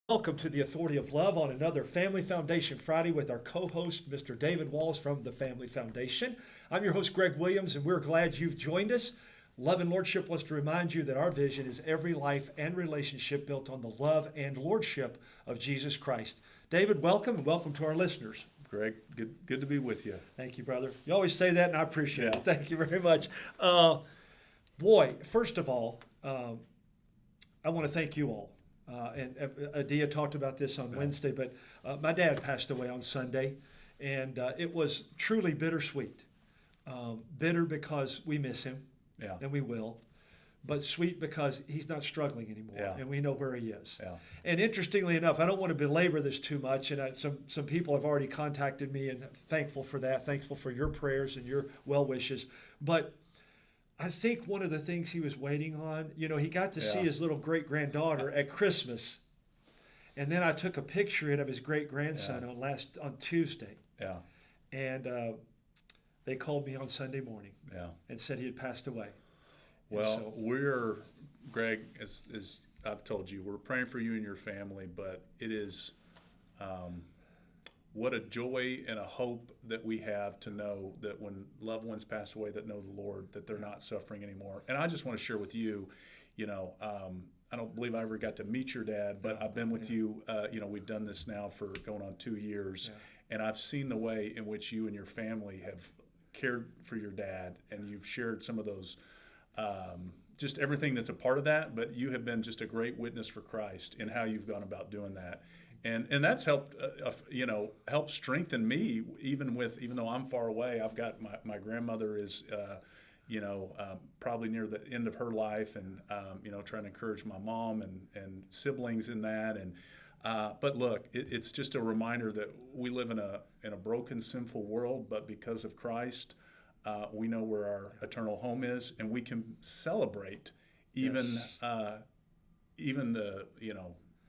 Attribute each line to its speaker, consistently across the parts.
Speaker 1: Welcome to the Authority of Love on another Family Foundation Friday with our co-host, Mr. David Walls from the Family Foundation. I'm your host, Greg Williams, and we're glad you've joined us. Love and Lordship wants to remind you that our vision is every life and relationship built on the love and lordship of Jesus Christ. David, welcome, and welcome to our listeners.
Speaker 2: Greg, good to be with you.
Speaker 1: Thank you, brother. You always say that, and I appreciate
Speaker 2: Yeah.
Speaker 1: it. Thank you very much. First of all, I want to thank you all. And Adia talked about this on Wednesday, but my dad passed away on Sunday, and it was truly bittersweet. Bitter because we miss him,
Speaker 2: Yeah.
Speaker 1: and we will, but sweet because he's not struggling anymore,
Speaker 2: Yeah.
Speaker 1: and we know where he is.
Speaker 2: Yeah.
Speaker 1: And interestingly enough, I don't want to belabor this too much, and some people have already contacted me, and thankful for that, thankful for your prayers and your well wishes, but I think one of the things he was waiting on, he got to see
Speaker 2: Yeah.
Speaker 1: his little great-granddaughter at Christmas. And then I took a picture of his great-grandson on Tuesday.
Speaker 2: Yeah.
Speaker 1: And they called me on Sunday morning
Speaker 2: Yeah.
Speaker 1: and said he had passed away. And
Speaker 2: Well,
Speaker 1: so-
Speaker 2: we're, Greg, as I've told you, we're praying for you and your family, but it is what a joy and a hope that we have to know that when loved ones pass away that know the Lord, that they're not suffering anymore. And I just want to share with you, I don't believe I ever got to meet your dad, but I've been with you. We've done this now for going on 2 years, and I've seen the way in which you and your family have cared for your dad, and you've shared some of those, just everything that's a part of that. But you have been just a great witness for Christ in how you've gone about doing that. And that's helped, help strengthen me, even though I'm far away. I've got my grandmother is, probably near the end of her life, and trying to encourage my mom and siblings in that. And but look, it's just a reminder that we live in a broken, sinful world, but because of Christ, we know where our eternal home is, and we can celebrate even the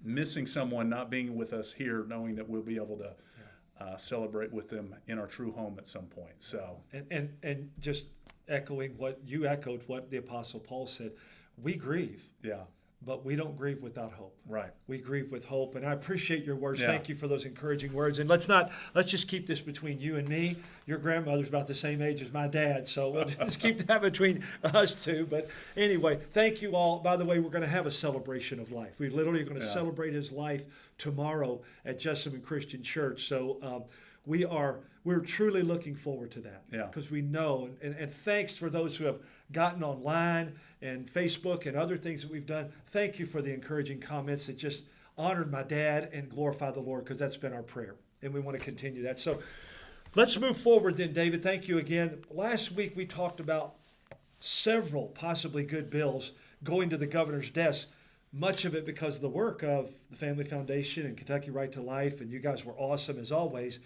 Speaker 2: missing someone not being with us here, knowing that we'll be able to celebrate with them in our true home at some point. So
Speaker 1: and just echoing what you echoed, what the Apostle Paul said, we grieve.
Speaker 2: Yeah.
Speaker 1: But we don't grieve without hope.
Speaker 2: Right.
Speaker 1: We grieve with hope. And I appreciate your words.
Speaker 2: Yeah.
Speaker 1: Thank you for those encouraging words. And let's just keep this between you and me. Your grandmother's about the same age as my dad, so we'll just keep that between us two. But anyway, thank you all. By the way, we're going to have a celebration of life. We literally are going to celebrate his life tomorrow at Jessamine Christian Church. So we're truly looking forward to that, because we know, and thanks for those who have gotten online and Facebook and other things that we've done. Thank you for the encouraging comments that just honored my dad and glorify the Lord, because that's been our prayer, and we want to continue that. So let's move forward then, David. Thank you again. Last week we talked about several possibly good bills going to the governor's desk, much of it because of the work of the Family Foundation and Kentucky Right to Life, and you guys were awesome as always.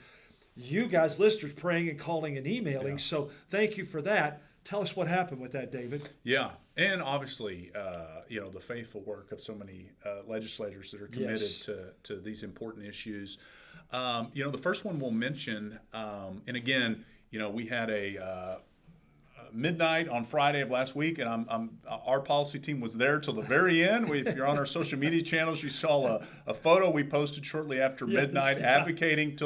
Speaker 1: You guys, listeners, praying and calling and emailing, so thank you for that. Tell us what happened with that, David.
Speaker 2: Yeah, and obviously, the faithful work of so many legislators that are committed to these important issues. The first one we'll mention, and again, we had a midnight on Friday of last week, and our policy team was there till the very end. If you're on our social media channels, you saw a photo we posted shortly after midnight, advocating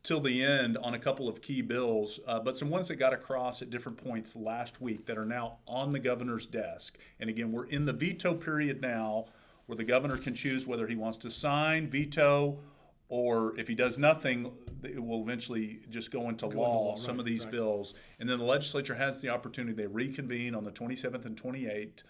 Speaker 2: till the end on a couple of key bills, but some ones that got across at different points last week that are now on the governor's desk. And again, we're in the veto period now, where the governor can choose whether he wants to sign, veto, or if he does nothing, it will eventually just go into law, some of these bills. And then the legislature has the opportunity, they reconvene on the 27th and 28th,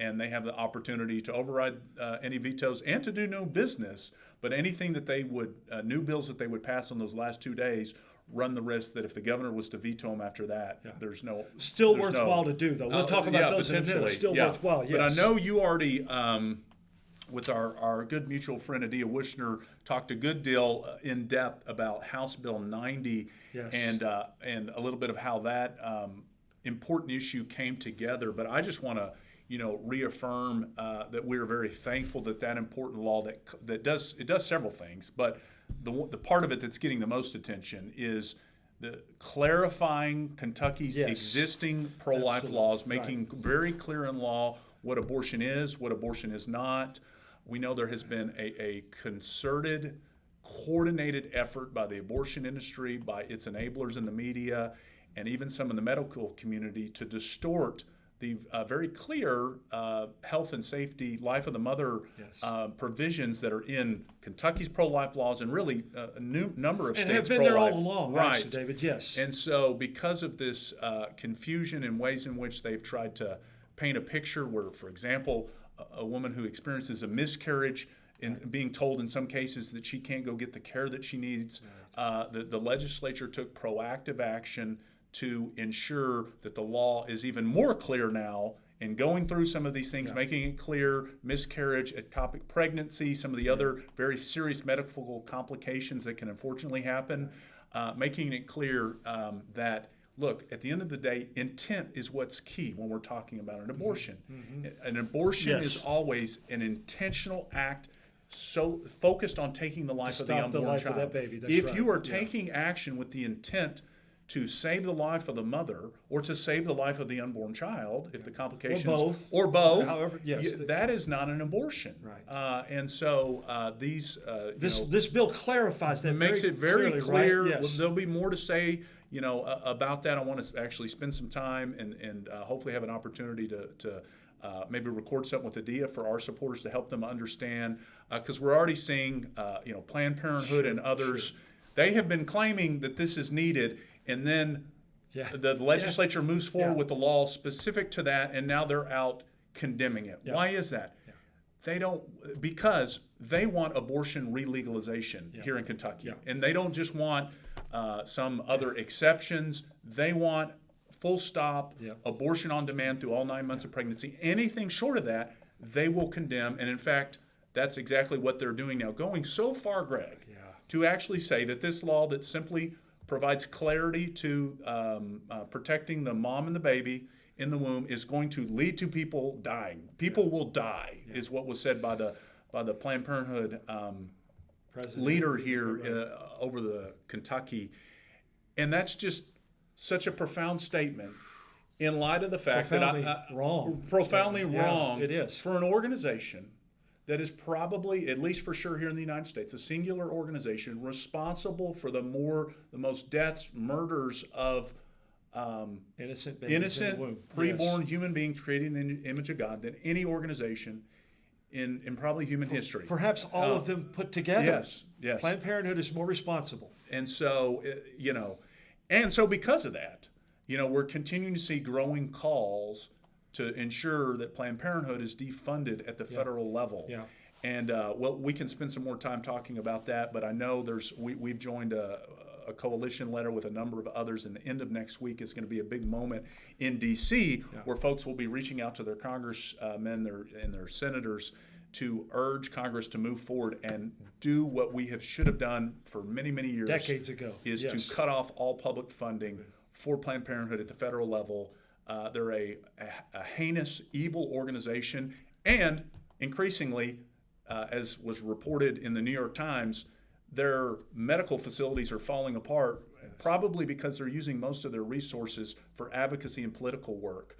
Speaker 2: and they have the opportunity to override any vetoes and to do no business. But anything that they would, new bills that they would pass on those last 2 days, run the risk that if the governor was to veto them after that, there's no...
Speaker 1: Still worthwhile to do, though. We'll talk about those in a minute. Still worthwhile, yes.
Speaker 2: But I know you already, with our good mutual friend Adia Wishner, talked a good deal in depth about House Bill 90 and a little bit of how that important issue came together. But I just want to reaffirm that we are very thankful that important law that does several things, but the part of it that's getting the most attention is the clarifying Kentucky's existing pro-life laws, making very clear in law what abortion is not. We know there has been a concerted, coordinated effort by the abortion industry, by its enablers in the media, and even some in the medical community to distort the very clear health and safety, life of the mother provisions that are in Kentucky's pro-life laws and really a number of
Speaker 1: and
Speaker 2: states
Speaker 1: have been
Speaker 2: pro-life.
Speaker 1: there all along,
Speaker 2: right,
Speaker 1: actually, David. Yes.
Speaker 2: And so, because of this confusion and ways in which they've tried to paint a picture where, for example, a woman who experiences a miscarriage and being told in some cases that she can't go get the care that she needs, the legislature took proactive action to ensure that the law is even more clear now in going through some of these things, making it clear miscarriage, ectopic pregnancy, some of the other very serious medical complications that can unfortunately happen, making it clear that, look, at the end of the day, intent is what's key when we're talking about an abortion. An abortion is always an intentional act so focused on taking the life of the unborn child.
Speaker 1: Of that baby. That's
Speaker 2: if
Speaker 1: right.
Speaker 2: you are taking action with the intent to save the life of the mother or to save the life of the unborn child, if the complications
Speaker 1: or
Speaker 2: both,
Speaker 1: however,
Speaker 2: that is not an abortion.
Speaker 1: Right.
Speaker 2: And so
Speaker 1: this bill clarifies that,
Speaker 2: makes it very
Speaker 1: clearly,
Speaker 2: clear.
Speaker 1: Right? Yes.
Speaker 2: There'll be more to say, about that. I want to actually spend some time and hopefully have an opportunity to maybe record something with Adia for our supporters to help them understand, because we're already seeing, Planned Parenthood and others. They have been claiming that this is needed, and then the legislature moves forward with the law specific to that, and now they're out condemning it. Why is that? They don't, because they want abortion re-legalization here in Kentucky, and they don't just want some other exceptions. They want full stop abortion on demand through all 9 months of pregnancy. Anything short of that, they will condemn, and in fact, that's exactly what they're doing now, going so far, Greg, to actually say that this law that simply provides clarity to protecting the mom and the baby in the womb is going to lead to people dying. People will die, is what was said by the Planned Parenthood leader here over the Kentucky, and that's just such a profound statement in light of the fact profoundly wrong
Speaker 1: it is
Speaker 2: for an organization that is probably, at least for sure here in the United States, a singular organization responsible for the most deaths, murders of innocent preborn human beings created in the image of God than any organization in probably human history.
Speaker 1: Perhaps all of them put together.
Speaker 2: Yes.
Speaker 1: Planned Parenthood is more responsible.
Speaker 2: And so, because of that, we're continuing to see growing calls to ensure that Planned Parenthood is defunded at the federal level. And we can spend some more time talking about that, but I know we've joined a coalition letter with a number of others, and the end of next week is going to be a big moment in D.C. where folks will be reaching out to their congressmen and their senators to urge Congress to move forward and do what we should have done for many, many years.
Speaker 1: Decades ago.
Speaker 2: Is to cut off all public funding for Planned Parenthood at the federal level. They're a heinous, evil organization, and increasingly, as was reported in the New York Times, their medical facilities are falling apart, probably because they're using most of their resources for advocacy and political work,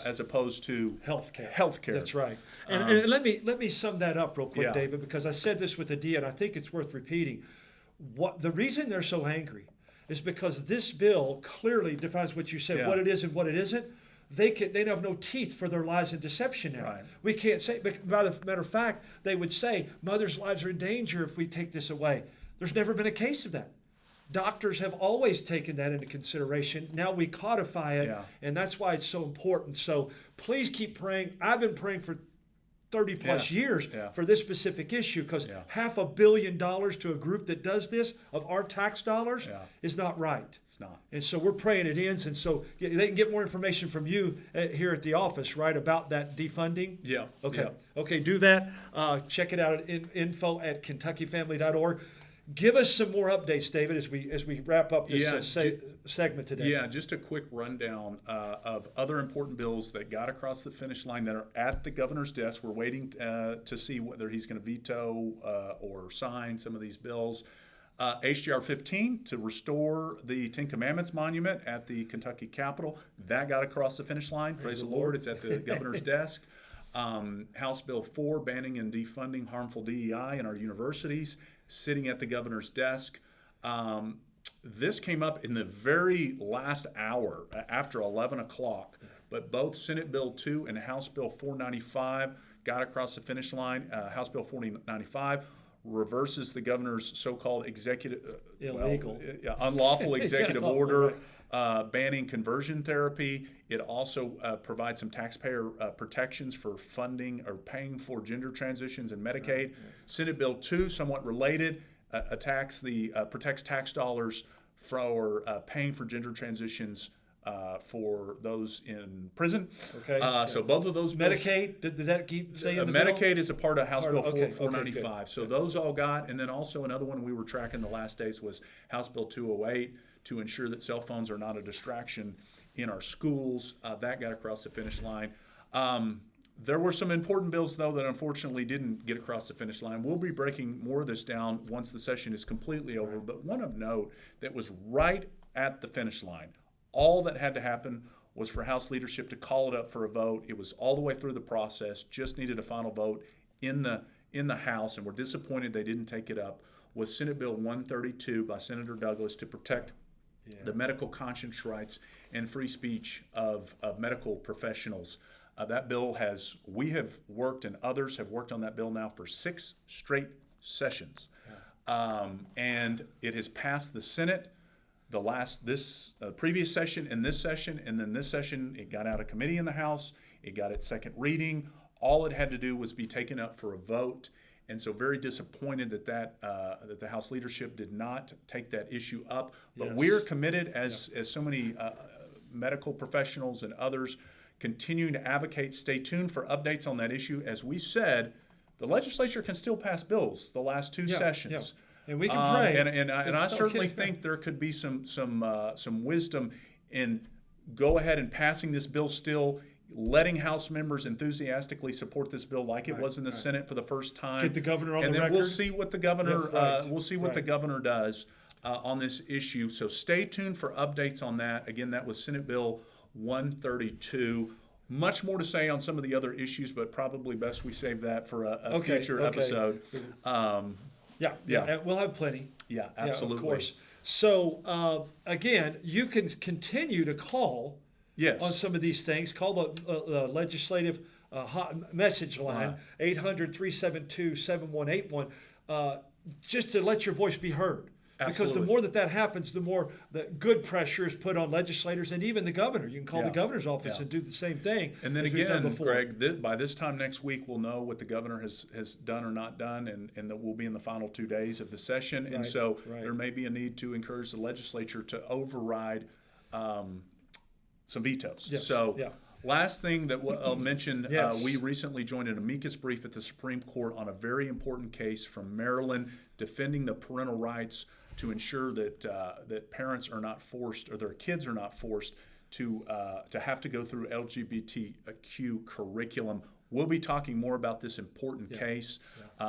Speaker 2: as opposed to healthcare.
Speaker 1: That's right. And let me sum that up real quick, David, because I said this with Adia, and I think it's worth repeating. The reason they're so angry is because this bill clearly defines what you said, what it is and what it isn't. They have no teeth for their lies and deception now.
Speaker 2: Right.
Speaker 1: We can't say, but matter of fact, they would say mothers' lives are in danger if we take this away. There's never been a case of that. Doctors have always taken that into consideration. Now we codify it, and that's why it's so important. So please keep praying. I've been praying for 30 plus years for this specific issue, because $500 million to a group that does this of our tax dollars is not right.
Speaker 2: It's not.
Speaker 1: And so we're praying it ends. And so they can get more information from you here at the office, right, about that defunding?
Speaker 2: Yeah.
Speaker 1: Okay.
Speaker 2: Yeah.
Speaker 1: Okay, do that. Check it out at info@kentuckyfamily.org. Give us some more updates, David, as we wrap up this segment today.
Speaker 2: Yeah, just a quick rundown of other important bills that got across the finish line that are at the governor's desk. We're waiting to see whether he's going to veto or sign some of these bills. HJR 15 to restore the Ten Commandments monument at the Kentucky Capitol. That got across the finish line. Praise the Lord. It's at the governor's desk. House Bill 4, banning and defunding harmful DEI in our universities, sitting at the governor's desk. This came up in the very last hour after 11 o'clock, but both Senate Bill 2 and House Bill 495 got across the finish line. House Bill 495 reverses the governor's so-called unlawful executive order banning conversion therapy. It also provides some taxpayer protections for funding or paying for gender transitions in Medicaid. Senate Bill 2, somewhat related, protects tax dollars for paying for gender transitions for those in prison.
Speaker 1: Okay.
Speaker 2: So both of those bills,
Speaker 1: Medicaid, did that keep saying the
Speaker 2: Medicaid
Speaker 1: bill?
Speaker 2: is a part of House Bill 495.
Speaker 1: Okay,
Speaker 2: So those all got, and then also another one we were tracking the last days was House Bill 208 to ensure that cell phones are not a distraction in our schools. That got across the finish line. There were some important bills, though, that unfortunately didn't get across the finish line. We'll be breaking more of this down once the session is completely over. But one of note that was right at the finish line, all that had to happen was for House leadership to call it up for a vote. It was all the way through the process, just needed a final vote in the House, and we're disappointed they didn't take it up, was Senate Bill 132 by Senator Douglas to protect the medical conscience rights and free speech of medical professionals. That bill we have worked and others have worked on that bill now for 6 straight sessions. And it has passed the Senate, this previous session and this session, and then this session it got out of committee in the House, it got its second reading. All it had to do was be taken up for a vote. And so very disappointed that the House leadership did not take that issue up. But we're committed as so many medical professionals and others continuing to advocate. Stay tuned for updates on that issue. As we said, the legislature can still pass bills the last 2 sessions.
Speaker 1: And we can pray.
Speaker 2: And I certainly think there could be some wisdom in go ahead and passing this bill still, letting House members enthusiastically support this bill like it was in the Senate for the first time.
Speaker 1: Get the governor on the record.
Speaker 2: And then we'll see what the governor the governor does on this issue. So stay tuned for updates on that. Again, that was Senate Bill 132. Much more to say on some of the other issues, but probably best we save that for a future episode.
Speaker 1: Yeah, we'll have plenty.
Speaker 2: Yeah, absolutely.
Speaker 1: Of course. So, again, you can continue to call on some of these things. Call the legislative message line, 800-372-7181, just to let your voice be heard.
Speaker 2: Absolutely.
Speaker 1: Because the more that happens, the more the good pressure is put on legislators and even the governor. You can call the governor's office and do the same thing.
Speaker 2: And then again, Greg, by this time next week, we'll know what the governor has done or not done, and that we'll be in the final 2 days of the session. And so there may be a need to encourage the legislature to override some vetoes. Last thing that I'll mention, we recently joined an amicus brief at the Supreme Court on a very important case from Maryland defending the parental rights to ensure that parents are not forced, or their kids are not forced to have to go through LGBTQ curriculum. We'll be talking more about this important case,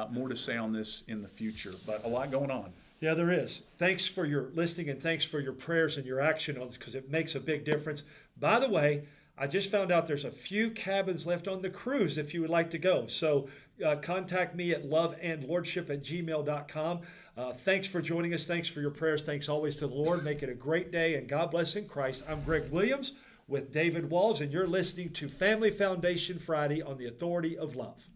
Speaker 2: more to say on this in the future, but a lot going on.
Speaker 1: Yeah, there is. Thanks for your listening, and thanks for your prayers and your action on this, because it makes a big difference. By the way, I just found out there's a few cabins left on the cruise if you would like to go. So contact me at loveandlordship@gmail.com. Thanks for joining us. Thanks for your prayers. Thanks always to the Lord. Make it a great day, and God bless in Christ. I'm Greg Williams with David Walls, and you're listening to Family Foundation Friday on the Authority of Love.